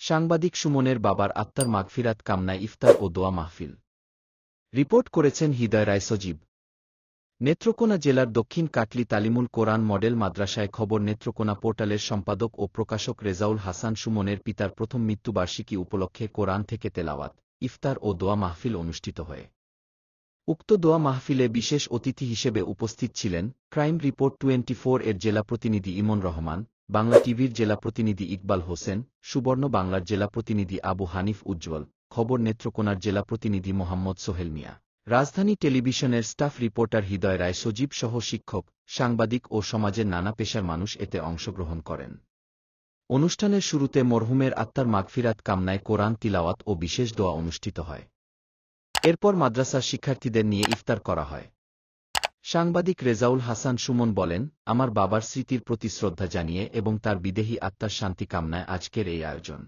সাংবাদিক সুমনের বাবার আত্মার মাগফিরাত কামনায় ইফতার ও দোয়া মাহফিল। রিপোর্ট করেছেন হৃদয় রায় সজীব। নেত্রকোনা জেলার দক্ষিণ কাটলি তালিমুল কোরআন মডেল মাদ্রাসায় খবর নেত্রকোনা পোর্টালের সম্পাদক ও প্রকাশক রেজাউল হাসান সুমনের পিতার প্রথম মৃত্যুবার্ষিকী উপলক্ষে কোরআন থেকে তেলাওয়াত, ইফতার ও দোয়া মাহফিল অনুষ্ঠিত হয়। উক্ত দোয়া মাহফিলে বিশেষ অতিথি হিসেবে উপস্থিত ছিলেন ক্রাইম রিপোর্ট 24 এর জেলা প্রতিনিধি ইমন রহমান, বাংলা টিভির জেলা প্রতিনিধি ইকবাল হোসেন, সুবর্ণ বাংলার জেলা প্রতিনিধি আবু হানিফ উজ্জ্বল, খবর নেত্রকোনার জেলা প্রতিনিধি মোহাম্মদ সোহেল মিয়া, রাজধানী টেলিভিশনের স্টাফ রিপোর্টার হৃদয় রায় সজীব সহ শিক্ষক, সাংবাদিক ও সমাজের নানা পেশার মানুষ এতে অংশগ্রহণ করেন। অনুষ্ঠানের শুরুতে মরহুমের আত্মার মাগফিরাত কামনায় কোরআন তিলাওয়াত ও বিশেষ দোয়া অনুষ্ঠিত হয়। এরপর মাদ্রাসার শিক্ষার্থীদের নিয়ে ইফতার করা হয়। সাংবাদিক রেজাউল হাসান সুমন বলেন, আমার বাবার স্মৃতির প্রতি শ্রদ্ধা জানিয়ে এবং তার বিদেহী আত্মার শান্তি কামনায় আজকের এই আয়োজন।